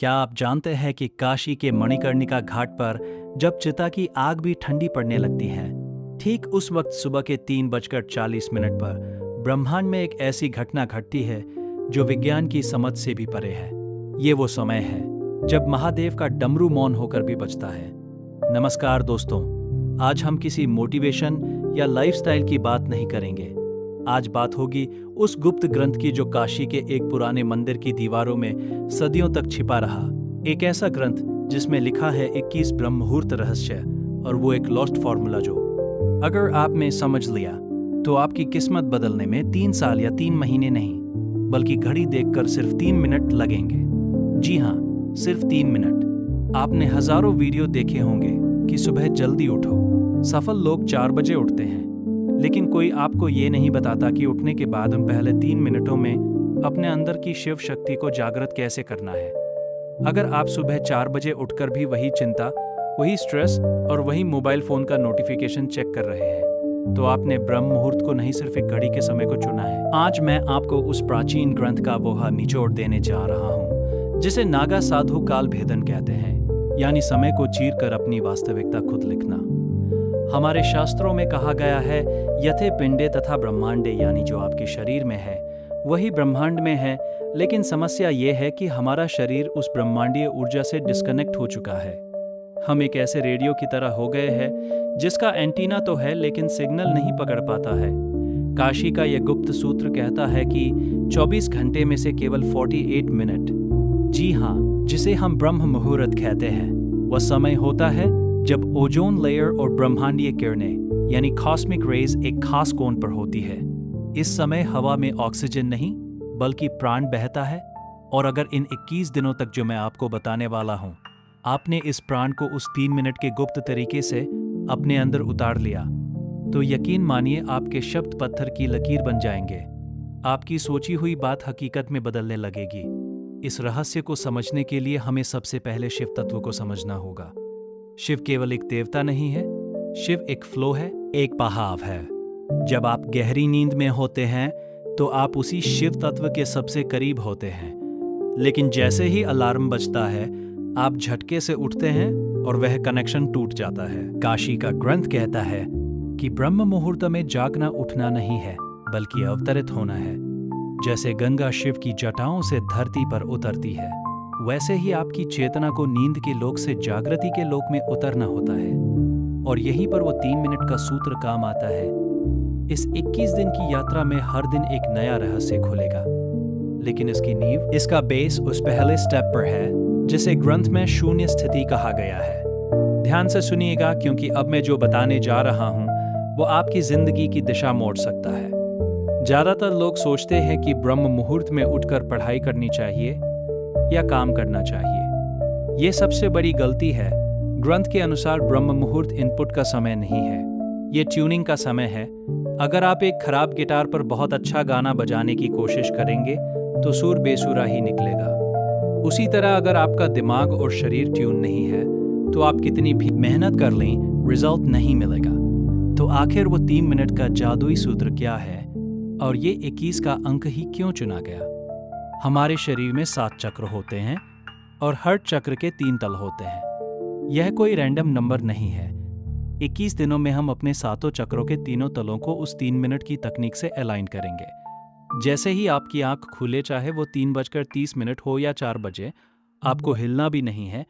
क्या आप जानते हैं कि काशी के मणिकर्णिका घाट पर जब चिता की आग भी ठंडी पड़ने लगती है, ठीक उस वक्त सुबह के 3:40 पर ब्रह्मांड में एक ऐसी घटना घटती है जो विज्ञान की समझ से भी परे है। ये वो समय है जब महादेव का डमरू मौन होकर भी बजता है। नमस्कार दोस्तों, आज हम किसी मोटिवेशन या लाइफस्टाइल की बात नहीं करेंगे। आज बात होगी उस गुप्त ग्रंथ की जो काशी के एक पुराने मंदिर की दीवारों में सदियों तक छिपा रहा। एक ऐसा ग्रंथ जिसमें लिखा है 21 ब्रह्म मुहूर्त रहस्य, और वो एक लॉस्ट फॉर्मूला जो अगर आपने समझ लिया तो आपकी किस्मत बदलने में 3 साल या 3 महीने नहीं, बल्कि घड़ी देखकर सिर्फ 3 मिनट लगेंगे। जी हाँ, सिर्फ 3 मिनट। आपने हजारों वीडियो देखे होंगे कि सुबह जल्दी उठो। सफल लोग 4 बजे उठते हैं, लेकिन कोई आपको ये नहीं बताता कि उठने के बाद उन पहले 3 मिनटों में अपने अंदर की शिव शक्ति को जागृत कैसे करना है। अगर आप सुबह 4 बजे उठकर भी वही चिंता, वही स्ट्रेस और वही मोबाइल फोन का नोटिफिकेशन चेक कर रहे हैं, तो आपने ब्रह्म मुहूर्त को नहीं, सिर्फ एक घड़ी के समय को चुना है। आज मैं आपको उस प्राचीन ग्रंथ का वो निचोड़ देने जा रहा हूँ जिसे नागा साधु काल भेदन कहते हैं, यानी समय को चीर कर अपनी वास्तविकता खुद लिखना। हमारे शास्त्रों में कहा गया है, यथे पिंडे तथा ब्रह्मांडे, यानी जो आपके शरीर में है वही ब्रह्मांड में है। लेकिन समस्या ये है कि हमारा शरीर उस ब्रह्मांडीय ऊर्जा से डिस्कनेक्ट हो चुका है। हम एक ऐसे रेडियो की तरह हो गए हैं जिसका एंटीना तो है लेकिन सिग्नल नहीं पकड़ पाता है। काशी का यह गुप्त सूत्र कहता है कि 24 घंटे में से केवल 48 मिनट, जी हाँ, जिसे हम ब्रह्म मुहूर्त कहते हैं, वह समय होता है जब ओजोन लेयर और ब्रह्मांडीय किरणें यानी कॉस्मिक रेज एक खास कोण पर होती है। इस समय हवा में ऑक्सीजन नहीं बल्कि प्राण बहता है। और अगर इन 21 दिनों तक जो मैं आपको बताने वाला हूं, आपने इस प्राण को उस 3 मिनट के गुप्त तरीके से अपने अंदर उतार लिया, तो यकीन मानिए आपके शब्द पत्थर की लकीर बन जाएंगे। आपकी सोची हुई बात हकीकत में बदलने लगेगी। इस रहस्य को समझने के लिए हमें सबसे पहले शिव तत्व को समझना होगा। शिव केवल एक देवता नहीं है, शिव एक फ्लो है, एक बहाव है। जब आप गहरी नींद में होते हैं तो आप उसी शिव तत्व के सबसे करीब होते हैं, लेकिन जैसे ही अलार्म बजता है आप झटके से उठते हैं और वह कनेक्शन टूट जाता है। काशी का ग्रंथ कहता है कि ब्रह्म मुहूर्त में जागना उठना नहीं है बल्कि अवतरित होना है। जैसे गंगा शिव की जटाओं से धरती पर उतरती है, वैसे ही आपकी चेतना को नींद के लोक से जागृति के लोक में उतरना होता है। और यहीं पर वो 3 मिनट का सूत्र काम आता है। इस 21 दिन की यात्रा में हर दिन एक नया रहस्य खुलेगा, लेकिन इसकी नींव, इसका बेस उस पहले स्टेप पर है जिसे ग्रंथ में शून्य स्थिति कहा गया है। ध्यान से सुनिएगा, क्योंकि अब मैं जो बताने जा रहा हूं वो आपकी जिंदगी की दिशा मोड़ सकता है। ज्यादातर लोग सोचते हैं कि ब्रह्म मुहूर्त में उठकर पढ़ाई करनी चाहिए या काम करना चाहिए। ये सबसे बड़ी गलती है। ग्रंथ के अनुसार ब्रह्म मुहूर्त इनपुट का समय नहीं है, ये ट्यूनिंग का समय है। अगर आप एक खराब गिटार पर बहुत अच्छा गाना बजाने की कोशिश करेंगे तो सुर बेसुरा ही निकलेगा। उसी तरह अगर आपका दिमाग और शरीर ट्यून नहीं है तो आप कितनी भी मेहनत कर लें, रिजल्ट नहीं मिलेगा। तो आखिर वो 3 मिनट का जादुई सूत्र क्या है, और ये 21 का अंक ही क्यों चुना गया? हमारे शरीर में 7 चक्र होते हैं और हर चक्र के 3 तल होते हैं। यह कोई रैंडम नंबर नहीं है। 21 दिनों में हम अपने 7 चक्रों के तीनों तलों को उस 3 मिनट की तकनीक से अलाइन करेंगे। जैसे ही आपकी आंख खुले, चाहे वो 3:30 हो या 4 बजे, आपको हिलना भी नहीं है।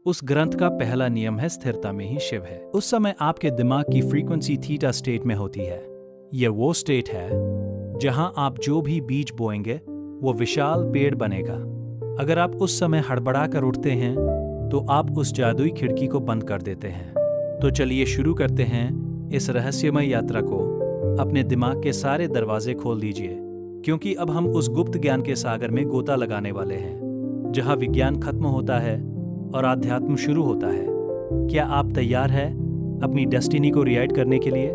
उस ग्रंथ का पहला नियम है, स्थिरता में ही शिव है। उस समय आपके दिमाग की फ्रीक्वेंसी थीटा स्टेट में होती है। यह वो स्टेट है जहां आप जो भी बीज बोएंगे वो विशाल पेड़ बनेगा। अगर आप उस समय हड़बड़ा कर उठते हैं तो आप उस जादुई खिड़की को बंद कर देते हैं। तो चलिए शुरू करते हैं इस रहस्यमय यात्रा को। अपने दिमाग के सारे दरवाजे खोल दीजिए, क्योंकि अब हम उस गुप्त ज्ञान के सागर में गोता लगाने वाले हैं, जहां विज्ञान खत्म होता है और आध्यात्म शुरू होता है। क्या आप तैयार हैं अपनी डेस्टिनी को रिराइट करने के लिए?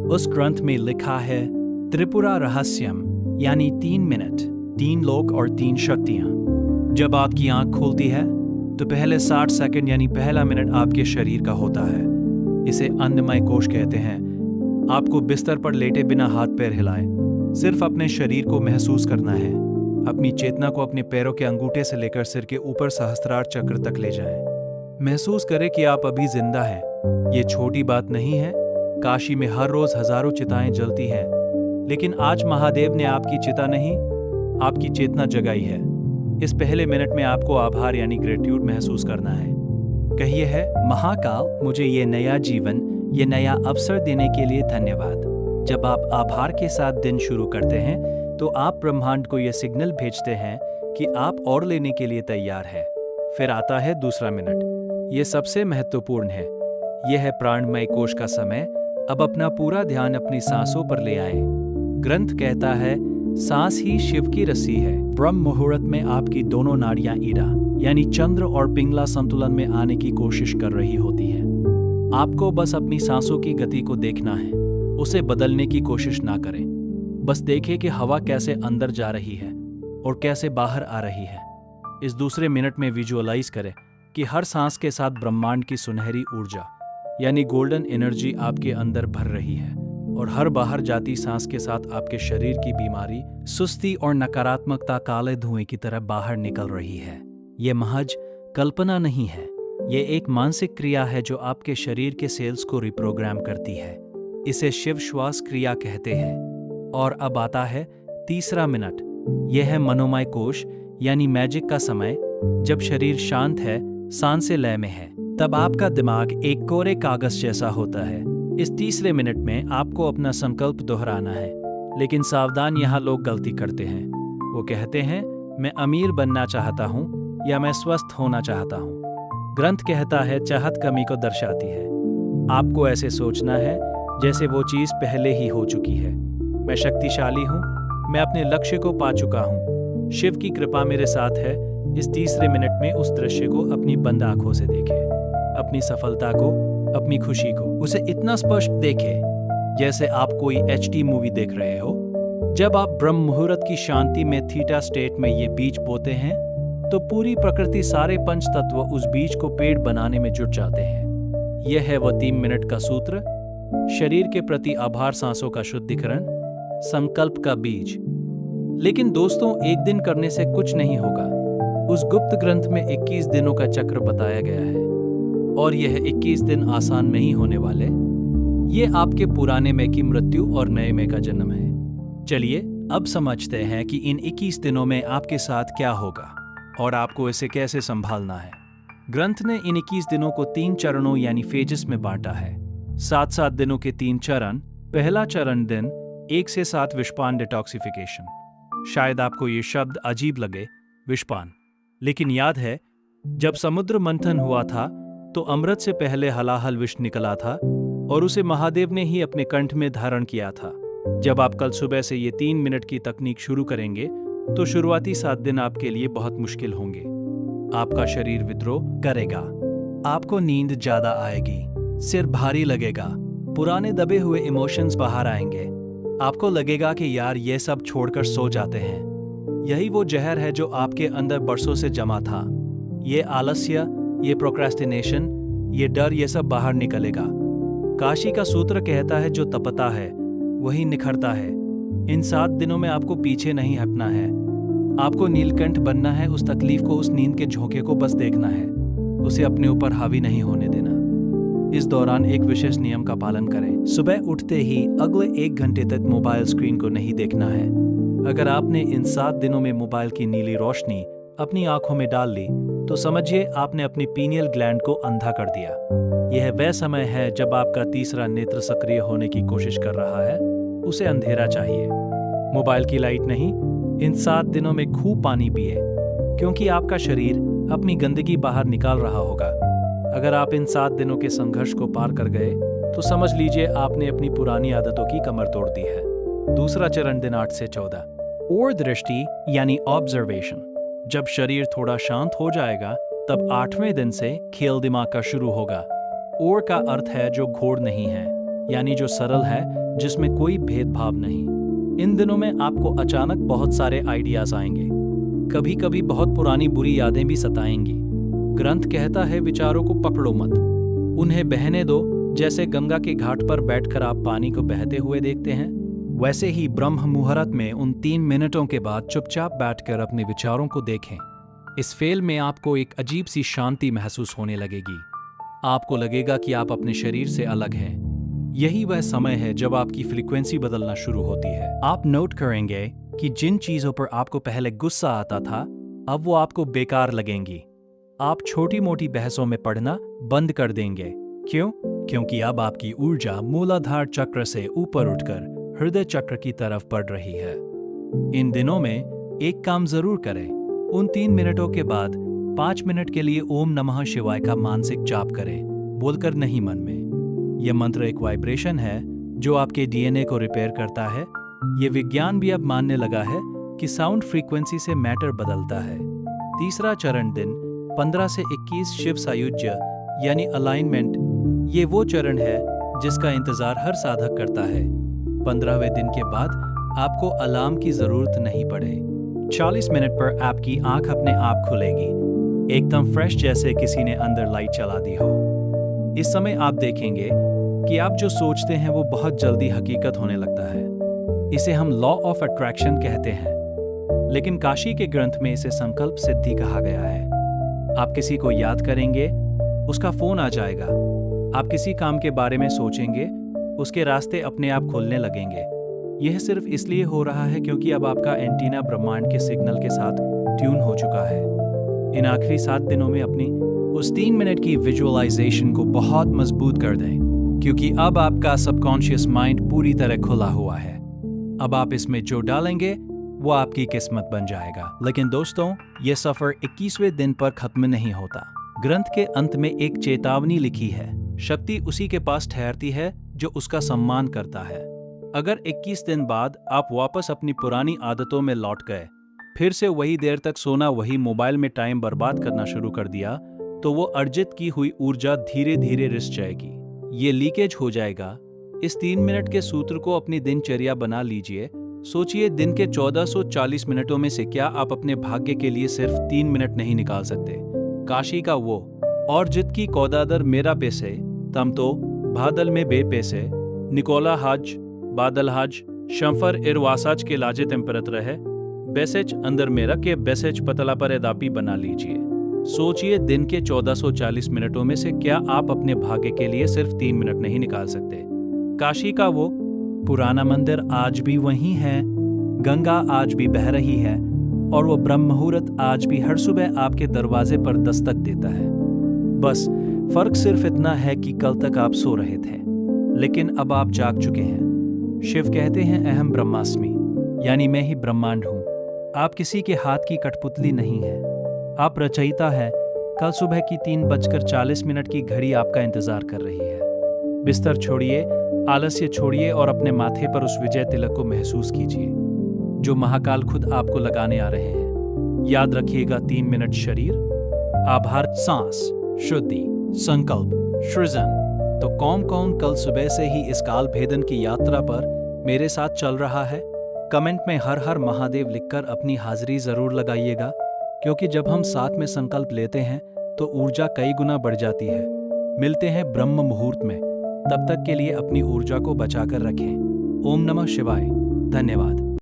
उस ग्रंथ में लिखा है त्रिपुरा रहस्यम, यानी 3 मिनट, 3 लोक और 3 शक्तियां। जब आपकी आंख खुलती है तो पहले 60 सेकंड यानी पहला मिनट आपके शरीर का होता है। इसे अन्नमय कोश कहते हैं। आपको बिस्तर पर लेटे बिना हाथ पैर हिलाए सिर्फ अपने शरीर को महसूस करना है। अपनी चेतना को अपने पैरों के अंगूठे से लेकर सिर के ऊपर सहस्त्रार चक्र तक ले जाएं। महसूस करें कि आप अभी जिंदा हैं। ये छोटी बात नहीं है। काशी में हर रोज हजारों चिताएं जलती हैं, लेकिन आज महादेव ने आपकी चिता नहीं, आपकी चेतना जगाई है। इस पहले मिनट में आपको आभार यानी ग्रेटिट्यूड महसूस करना है। कहिए है, महाकाल, मुझे ये नया जीवन, ये नया अवसर देने के लिए धन्यवाद। जब आप आभार के साथ दिन शुरू करते हैं तो आप ब्रह्मांड को यह सिग्नल भेजते हैं कि आप और लेने के लिए तैयार हैं। फिर आता है दूसरा मिनट। यह सबसे महत्वपूर्ण है। यह है प्राणमय कोश का समय। अब अपना पूरा ध्यान अपनी सांसों पर ले आए। ग्रंथ कहता है, सांस ही शिव की रस्सी है। ब्रह्म मुहूर्त में आपकी दोनों नाड़ियां ईड़ा यानी चंद्र और पिंगला संतुलन में आने की कोशिश कर रही होती है। आपको बस अपनी सांसों की गति को देखना है, उसे बदलने की कोशिश ना करें। बस देखें कि हवा कैसे अंदर जा रही है और कैसे बाहर आ रही है। इस दूसरे मिनट में विजुअलाइज करें कि हर सांस के साथ ब्रह्मांड की सुनहरी ऊर्जा यानी गोल्डन एनर्जी आपके अंदर भर रही है और हर बाहर जाती सांस के साथ आपके शरीर की बीमारी, सुस्ती और नकारात्मकता काले धुएं की तरह बाहर निकल रही है। ये महज कल्पना नहीं है, ये एक मानसिक क्रिया है जो आपके शरीर के सेल्स को रिप्रोग्राम करती है। इसे शिव श्वास क्रिया कहते हैं। और अब आता है तीसरा मिनट। यह है मनोमय कोश यानी मैजिक का समय। जब शरीर शांत है, सांस से लय में है, तब आपका दिमाग एक कोरे कागज जैसा होता है। इस तीसरे मिनट में आपको अपना संकल्प दोहराना है। लेकिन सावधान, यहाँ लोग गलती करते हैं। वो कहते हैं, मैं अमीर बनना चाहता हूँ या मैं स्वस्थ होना चाहता हूँ। ग्रंथ कहता है, चाहत कमी को दर्शाती है। आपको ऐसे सोचना है जैसे वो चीज पहले ही हो चुकी है। मैं शक्तिशाली हूँ, मैं अपने लक्ष्य को पा चुका हूँ, शिव की कृपा मेरे साथ है। इस तीसरे मिनट में उस दृश्य को अपनी बंद आंखों से देखें, अपनी सफलता को, अपनी खुशी को, उसे इतना स्पष्ट देखें जैसे आप कोई HD मूवी देख रहे हो। जब आप ब्रह्म मुहूर्त की शांति में थीटा स्टेट में ये बीज बोते हैं तो पूरी प्रकृति, सारे पंच तत्व उस बीज को पेड़ बनाने में जुट जाते हैं। यह है वो 3 मिनट का सूत्र। शरीर के प्रति आभार, सांसों का शुद्धिकरण, संकल्प का बीज। लेकिन दोस्तों, एक दिन करने से कुछ नहीं होगा। उस गुप्त ग्रंथ में 21 दिनों का चक्र बताया गया है और यह 21 दिन आसान नहीं होने वाले। ये आपके पुराने मैं की मृत्यु और नए मैं का जन्म है। चलिए अब समझते हैं कि इन 21 दिनों में आपके साथ क्या होगा और आपको इसे कैसे संभालना है। ग्रंथ ने इन 21 दिनों को 3 चरणों यानी फेजेस में बांटा है। 7-7 दिनों के 3 चरण। पहला चरण दिन 1 से 7 विषपान डिटॉक्सिफिकेशन। शायद आपको ये शब्द अजीब लगे, विषपान, लेकिन याद है जब समुद्र मंथन हुआ था तो अमृत से पहले हलाहल विष निकला था और उसे महादेव ने ही अपने कंठ में धारण किया था। जब आप कल सुबह से ये 3 मिनट की तकनीक शुरू करेंगे तो शुरुआती 7 दिन आपके लिए बहुत मुश्किल होंगे। आपका शरीर विद्रोह करेगा, आपको नींद ज्यादा आएगी, सिर भारी लगेगा, पुराने दबे हुए इमोशंस बाहर आएंगे। आपको लगेगा कि यार ये सब छोड़कर सो जाते हैं। यही वो जहर है जो आपके अंदर बरसों से जमा था। ये आलस्य, ये प्रोक्रेस्टिनेशन, ये डर, ये सब बाहर निकलेगा। काशी का सूत्र कहता है, जो तपता है वही निखरता है। इन 7 दिनों में आपको पीछे नहीं हटना है। आपको नीलकंठ बनना है। उस तकलीफ को, उस नींद के झोंके को बस देखना है, उसे अपने ऊपर हावी नहीं होने देना। इस दौरान एक विशेष नियम का पालन करें। सुबह उठते ही अगले 1 घंटे तक मोबाइल स्क्रीन को नहीं देखना है। अगर आपने इन 7 दिनों में मोबाइल की नीली रोशनी अपनी आंखों में डाल ली तो समझिए आपने अपनी पीनियल ग्लैंड को अंधा कर दिया। यह वह समय है जब आपका तीसरा नेत्र सक्रिय होने की कोशिश कर रहा है। उसे अंधेरा चाहिए, मोबाइल की लाइट नहीं। इन 7 दिनों में खूब पानी पिए, क्योंकि आपका शरीर अपनी गंदगी बाहर निकाल रहा होगा। अगर आप इन 7 दिनों के संघर्ष को पार कर गए तो समझ लीजिए आपने अपनी पुरानी आदतों की कमर तोड़ दी है। दूसरा चरण दिन 8 से 14 और दृष्टि यानी ऑब्जर्वेशन। जब शरीर थोड़ा शांत हो जाएगा तब 8वें दिन से खेल दिमाग का शुरू होगा। और का अर्थ है जो घोड़ नहीं है, यानी जो सरल है, जिसमें कोई भेदभाव नहीं। इन दिनों में आपको अचानक बहुत सारे आइडियाज आएंगे। कभी कभी बहुत पुरानी बुरी यादें भी सताएंगी। ग्रंथ कहता है विचारों को पकड़ो मत, उन्हें बहने दो। जैसे गंगा के घाट पर बैठकर आप पानी को बहते हुए देखते हैं, वैसे ही ब्रह्म मुहूर्त में उन 3 मिनटों के बाद चुपचाप बैठकर अपने विचारों को देखें। इस फेल में आपको एक अजीब सी शांति महसूस होने लगेगी। आपको लगेगा कि आप अपने शरीर से अलग हैं। यही वह समय है जब आपकी फ्रीक्वेंसी बदलना शुरू होती है। आप नोट करेंगे कि जिन चीजों पर आपको पहले गुस्सा आता था, अब वो आपको बेकार लगेंगी। आप छोटी मोटी बहसों में पड़ना बंद कर देंगे। क्यों? क्योंकि अब आपकी ऊर्जा मूलाधार चक्र से ऊपर उठकर हृदय चक्र की तरफ बढ़ रही है। इन दिनों में एक काम जरूर करें। उन 3 मिनटों के बाद 5 मिनट के लिए ओम नमः शिवाय का मानसिक जाप करें, बोलकर नहीं, मन में। यह मंत्र एक वाइब्रेशन है जो आपके डीएनए को रिपेयर करता है। ये विज्ञान भी अब मानने लगा है कि साउंड फ्रीक्वेंसी से मैटर बदलता है। तीसरा चरण दिन 15 से 21 शिव सायुज्य यानी अलाइनमेंट। ये वो चरण है जिसका इंतजार हर साधक करता है। 15वें दिन के बाद आपको अलार्म की जरूरत नहीं पड़े। 40 मिनट पर आपकी आंख अपने आप खुलेगी, एकदम फ्रेश, जैसे किसी ने अंदर लाइट चला दी हो। इस समय आप देखेंगे कि आप जो सोचते हैं वो बहुत जल्दी हकीकत होने लगता है। इसे हम लॉ ऑफ अट्रैक्शन कहते हैं, लेकिन काशी के ग्रंथ में इसे संकल्प सिद्धि कहा गया है। आप किसी को याद करेंगे, उसका फोन आ जाएगा। आप किसी काम के बारे में सोचेंगे, उसके रास्ते अपने आप खुलने लगेंगे। यह सिर्फ इसलिए हो रहा है क्योंकि अब आपका एंटीना ब्रह्मांड के सिग्नल के साथ ट्यून हो चुका है। इन आखिरी 7 दिनों में अपनी उस 3 मिनट की विजुअलाइजेशन को बहुत मजबूत कर दें, क्योंकि अब आपका सबकॉन्शियस माइंड पूरी तरह खुला हुआ है। अब आप इसमें जो डालेंगे वो आपकी किस्मत बन जाएगा। लेकिन दोस्तों, यह सफर 21वें दिन पर खत्म नहीं होता। ग्रंथ के अंत में एक चेतावनी लिखी है, शक्ति उसी के पास ठहरती है जो उसका सम्मान करता है। अगर 21 दिन बाद आप वापस अपनी पुरानी आदतों में लौट गए, फिर से वही देर तक सोना, वही मोबाइल में टाइम बर्बाद करना शुरू कर दिया, तो वो अर्जित की हुई ऊर्जा धीरे धीरे रिस जाएगी। ये लीकेज हो जाएगा। इस 3 मिनट के सूत्र को अपनी दिनचर्या बना लीजिए। सोचिए, दिन के 1440 मिनटों में से क्या आप अपने भाग्य के लिए सिर्फ 3 मिनट नहीं निकाल सकते? काशी का वो और जित की कौदादर मेरा पैसे तम तो भादल में बे पैसे निकोला हाज बादल हाज शंफर इरवासाज के लाजे तेम्परत रहे बेसेच अंदर मेरा के बेसेच पतला पर एदापी बना लीजिए। सोचिए, दिन के 1440 मिनटों में से क्या आप अपने भाग्य के लिए सिर्फ 3 मिनट नहीं निकाल सकते? काशी का वो पुराना मंदिर आज भी वहीं है, गंगा आज भी बह रही है, और वो ब्रह्म मुहूर्त आज भी हर सुबह आपके दरवाजे पर दस्तक देता है। बस फर्क सिर्फ इतना है कि कल तक आप सो रहे थे, लेकिन अब आप जाग चुके हैं। शिव कहते हैं, अहम ब्रह्मास्मि, यानी मैं ही ब्रह्मांड हूँ। आप किसी के हाथ की कठपुतली नहीं है, आप रचयिता है। कल सुबह की 3:40 की घड़ी आपका इंतजार कर रही है। बिस्तर छोड़िए, आलस्य छोड़िए और अपने माथे पर उस विजय तिलक को महसूस कीजिए जो महाकाल खुद आपको लगाने आ रहे हैं। याद रखिएगा, 3 मिनट शरीर, आभार, सांस, शुद्धि, संकल्प, सृजन। तो कौन कल सुबह से ही इस काल भेदन की यात्रा पर मेरे साथ चल रहा है? कमेंट में हर हर महादेव लिखकर अपनी हाजिरी जरूर लगाइएगा, क्योंकि जब हम साथ में संकल्प लेते हैं तो ऊर्जा कई गुना बढ़ जाती है। मिलते हैं ब्रह्म मुहूर्त में। तब तक के लिए अपनी ऊर्जा को बचाकर रखें। ओम नमः शिवाय। धन्यवाद।